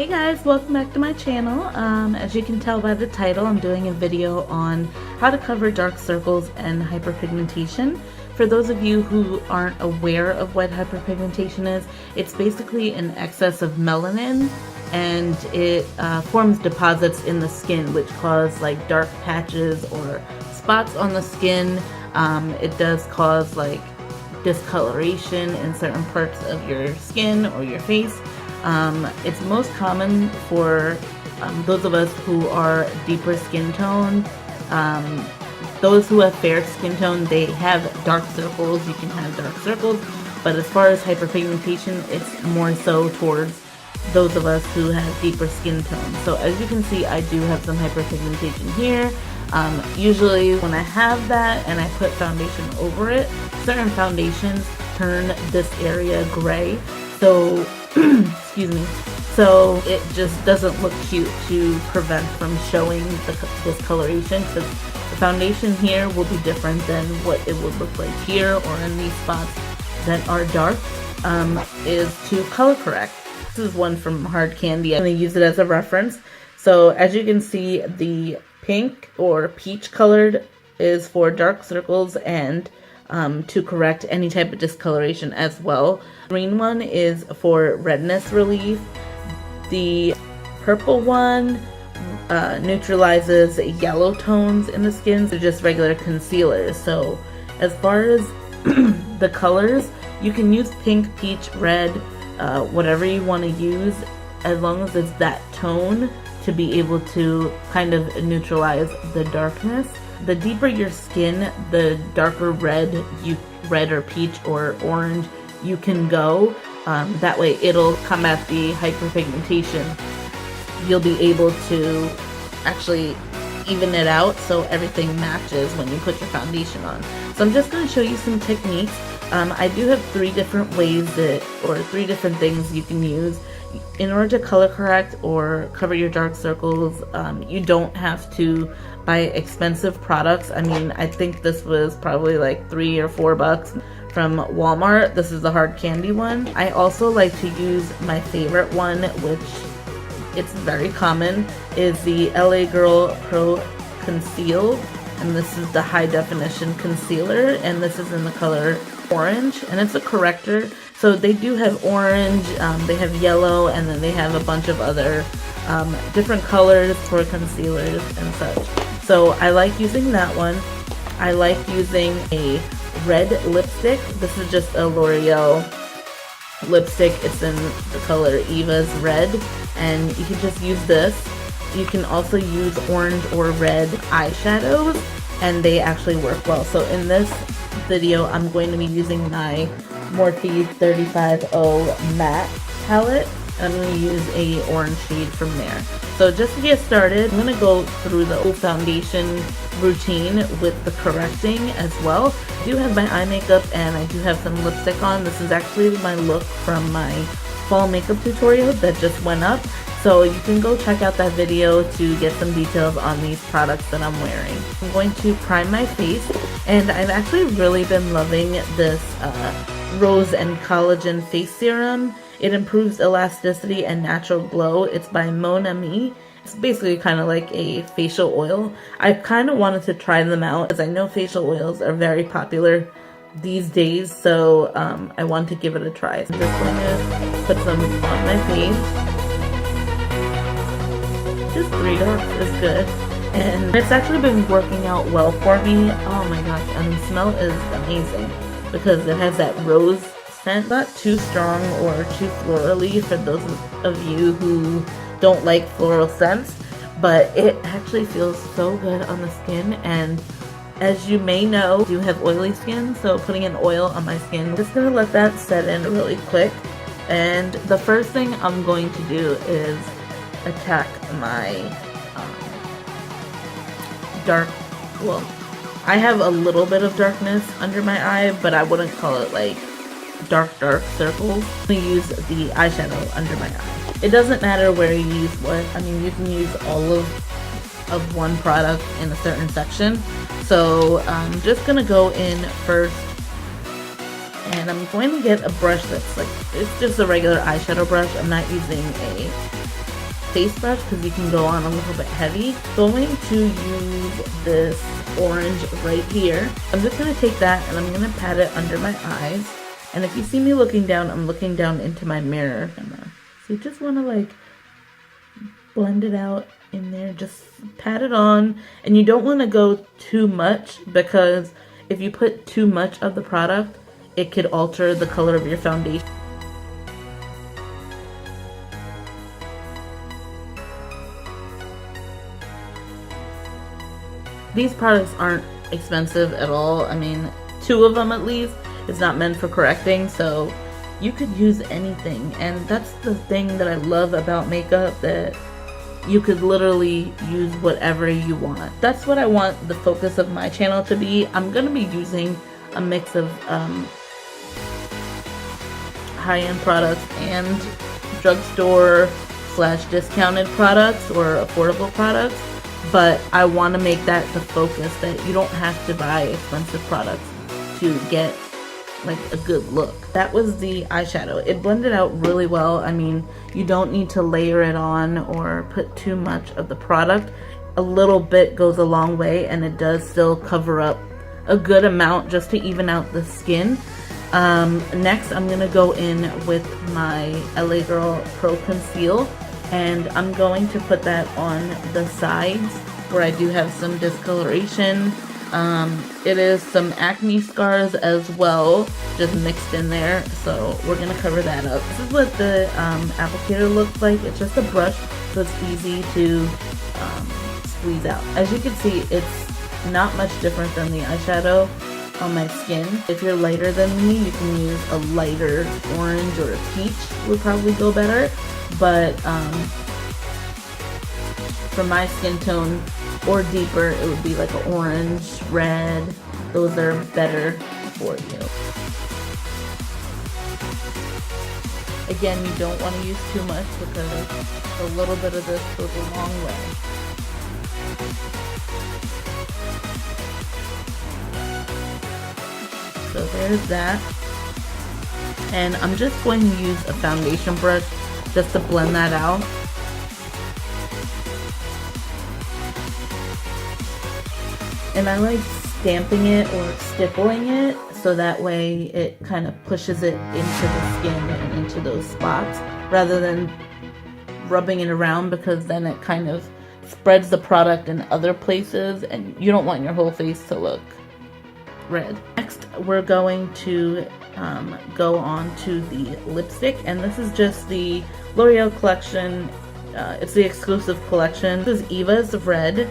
Hey guys, welcome back to my channel. As you can tell by the title, I'm doing a video on how to cover dark circles and hyperpigmentation. For those of you who aren't aware of what hyperpigmentation is, it's basically an excess of melanin, and it forms deposits in the skin which cause like dark patches or spots on the skin. It does cause like discoloration in certain parts of your skin or your face. It's most common for those of us who are deeper skin tone. Those who have fair skin tone, they have dark circles. You can have dark circles, but as far as hyperpigmentation, it's more so towards those of us who have deeper skin tone. So as you can see, I do have some hyperpigmentation here. Usually when I have that and I put foundation over it, certain foundations turn this area gray. So excuse me, so it just doesn't look cute to prevent from showing the discoloration, because the foundation here will be different than what it would look like here or in these spots that are dark. Is to color correct. This is one from Hard Candy. I'm going to use it as a reference. So as you can see, the pink or peach colored is for dark circles and to correct any type of discoloration as well. Green one is for redness relief. The purple one neutralizes yellow tones in the skin. They're just regular concealers. So as far as the colors, you can use pink, peach, red, whatever you want to use, as long as it's that tone to be able to kind of neutralize the darkness. The deeper your skin, the darker red or peach or orange you can go. That way it'll combat the hyperpigmentation. You'll be able to actually even it out so everything matches when you put your foundation on. So I'm just going to show you some techniques. I do have three different ways three different things you can use in order to color correct or cover your dark circles. You don't have to buy expensive products. I mean, I think this was probably like $3 or $4 from Walmart. This is the Hard Candy one. I also like to use my favorite one, which it's very common, is the LA Girl Pro Conceal, and this is the high definition concealer, and this is in the color orange, and it's a corrector. So they do have orange, they have yellow, and then they have a bunch of other different colors for concealers and such. So I like using that one. I like using a red lipstick. This is just a L'Oreal lipstick. It's in the color Eva's Red, and you can just use this. You can also use orange or red eyeshadows, and they actually work well. So in this video, I'm going to be using my Morphe 350 matte palette, and I'm going to use a orange shade from there. So just to get started, I'm going to go through the whole foundation routine with the correcting as well. I do have my eye makeup and I do have some lipstick on. This is actually my look from my fall makeup tutorial that just went up. So you can go check out that video to get some details on these products that I'm wearing. I'm going to prime my face, and I've actually really been loving this Rose and Collagen Face Serum. It improves elasticity and natural glow. It's by Mon Ami. It's basically kind of like a facial oil. I kind of wanted to try them out, as I know facial oils are very popular these days, so I wanted to give it a try. So I'm just going to put some on my face. Just 3 drops is good, and it's actually been working out well for me. Oh my gosh, and the smell is amazing because it has that rose scent. Not too strong or too florally for those of you who don't like floral scents, but it actually feels so good on the skin. And as you may know, I do have oily skin, so putting an oil on my skin, I'm just gonna let that set in really quick. And the first thing I'm going to do is attack my well, I have a little bit of darkness under my eye, but I wouldn't call it like dark circles. I'm going to use the eyeshadow under my eye. It doesn't matter where you use what. I mean, you can use all of one product in a certain section. So I'm just going to go in first, and I'm going to get a brush that's like, it's just a regular eyeshadow brush. I'm not using a face brush because you can go on a little bit heavy. Going to use this orange right here. I'm just going to take that and I'm going to pat it under my eyes. And if you see me looking down, I'm looking down into my mirror. So you just want to like blend it out in there, just pat it on. And you don't want to go too much, because if you put too much of the product, it could alter the color of your foundation. These products aren't expensive at all. I mean, 2 of them at least. It's not meant for correcting, so you could use anything. And that's the thing that I love about makeup, that you could literally use whatever you want. That's what I want the focus of my channel to be. I'm going to be using a mix of high-end products and drugstore / discounted products or affordable products. But I want to make that the focus, that you don't have to buy expensive products to get like a good look. That was the eyeshadow. It blended out really well. I mean, you don't need to layer it on or put too much of the product. A little bit goes a long way, and it does still cover up a good amount just to even out the skin. Next, I'm gonna go in with my LA Girl Pro Conceal, and I'm going to put that on the sides where I do have some discoloration. It is some acne scars as well, just mixed in there, so we're gonna cover that up. This is what the applicator looks like. It's just a brush, so it's easy to squeeze out. As you can see, it's not much different than the eyeshadow on my skin. If you're lighter than me, you can use a lighter orange, or a peach would probably go better. But for my skin tone or deeper, it would be like an orange, red. Those are better for you. Again, you don't want to use too much, because a little bit of this goes a long way. So there's that. And I'm just going to use a foundation brush just to blend that out. And I like stamping it or stippling it, so that way it kind of pushes it into the skin and into those spots, rather than rubbing it around, because then it kind of spreads the product in other places and you don't want your whole face to look red. Next, we're going to go on to the lipstick, and this is just the L'Oreal collection. It's the exclusive collection. This is Eva's Red,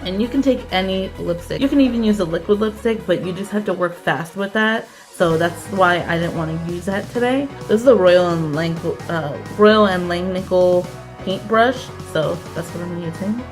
and you can take any lipstick. You can even use a liquid lipstick, but you just have to work fast with that. So that's why I didn't want to use that today. This is the Royal and Langnickel paintbrush, so that's what I'm using.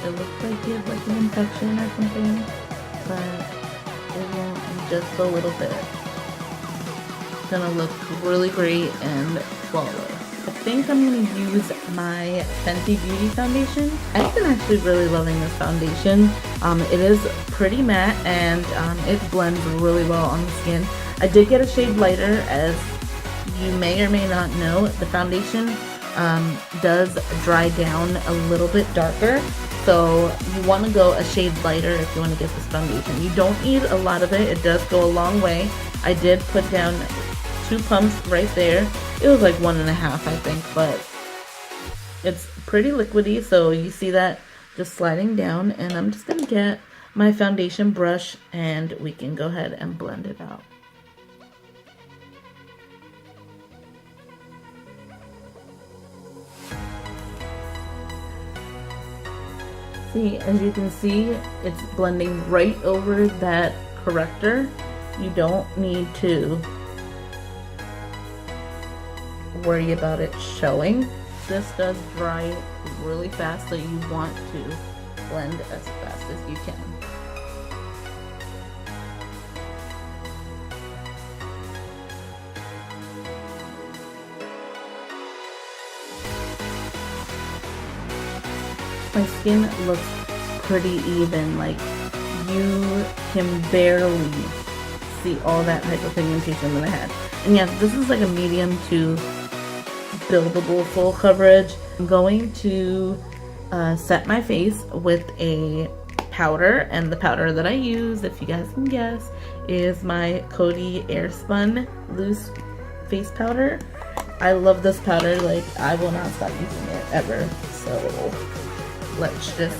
It looks like you have like an infection or something, but it won't in just a little bit. It's gonna look really great and flawless. I think I'm gonna use my Fenty Beauty foundation. I've been actually really loving this foundation. It is pretty matte, and it blends really well on the skin. I did get a shade lighter. As you may or may not know, the foundation does dry down a little bit darker. So you want to go a shade lighter if you want to get this foundation. You don't need a lot of it. It does go a long way. I did put down 2 pumps right there. It was like 1.5, I think, but it's pretty liquidy. So you see that just sliding down, and I'm just going to get my foundation brush and we can go ahead and blend it out. See, as you can see, it's blending right over that corrector. You don't need to worry about it showing. This does dry really fast, so you want to blend as fast as you can. My skin looks pretty even. Like, you can barely see all that hyperpigmentation that I had. And yes, this is like a medium to buildable full coverage. I'm going to set my face with a powder, and the powder that I use, if you guys can guess, is my Coty Airspun Loose Face Powder. I love this powder, like I will not stop using it ever. So let's just,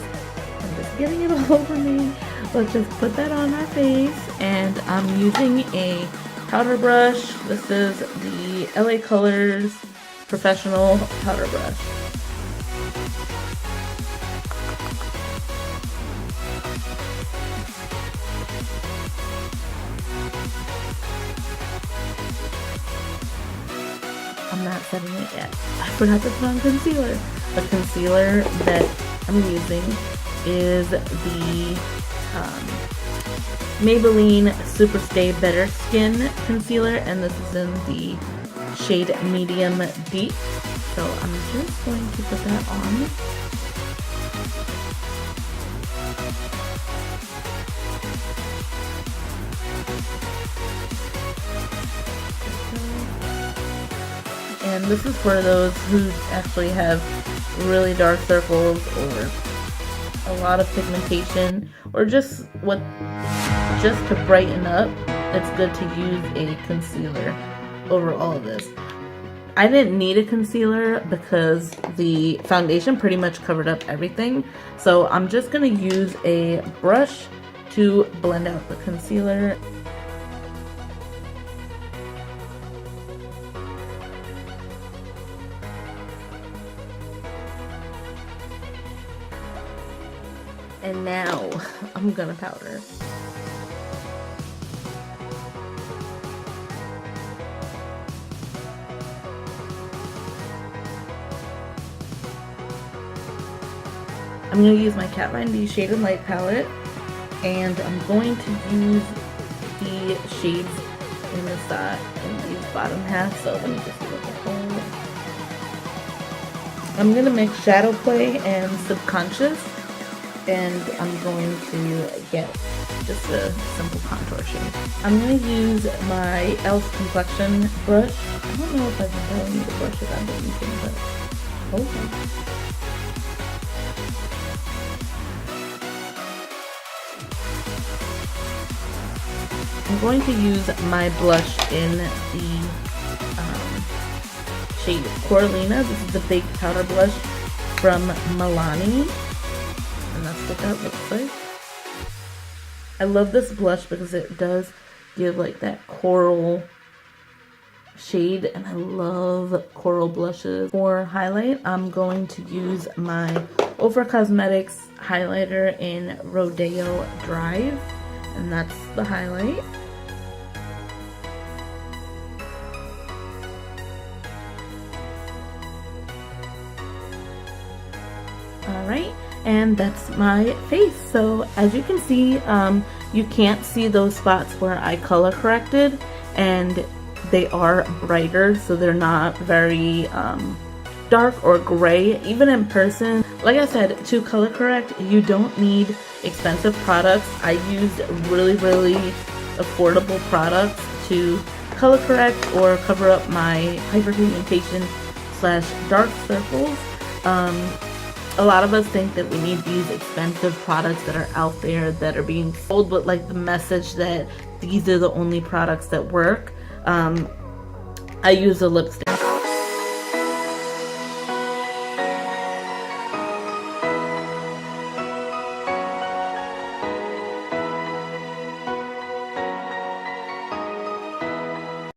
I'm just getting it all over me. Let's just put that on our face, and I'm using a powder brush. This is the LA Colors Professional Powder Brush. I'm not setting it yet. I forgot to put on concealer. The concealer that I'm using is the Maybelline Super Stay Better Skin Concealer, and this is in the shade Medium Deep. So I'm just going to put that on. And this is for those who actually have really dark circles or a lot of pigmentation, or just to brighten up. It's good to use a concealer over all of this. I didn't need a concealer because the foundation pretty much covered up everything. So I'm just gonna use a brush to blend out the concealer. And now I'm gonna powder. I'm gonna use my Kat Von D Shade and Light palette, and I'm going to use the shades in this in these bottom half. So let me just look at them. I'm gonna mix Shadow Play and Subconscious, and I'm going to get just a simple contour shade. I'm going to use my e.l.f. complexion brush. I don't know if I've been telling you the brushes I've been using, but okay. I'm going to use my blush in the shade Coralina. This is the Baked Powder Blush from Milani. And that's what that looks like. I love this blush because it does give like that coral shade, and I love coral blushes. For highlight, I'm going to use my Ofra Cosmetics highlighter in Rodeo Drive, and that's the highlight. Alright. And that's my face. So as you can see, you can't see those spots where I color corrected, and they are brighter, so they're not very dark or gray. Even in person, like I said, to color correct, you don't need expensive products. I used really affordable products to color correct or cover up my hyperpigmentation / dark circles. A lot of us think that we need these expensive products that are out there that are being sold with like the message that these are the only products that work. I use a lipstick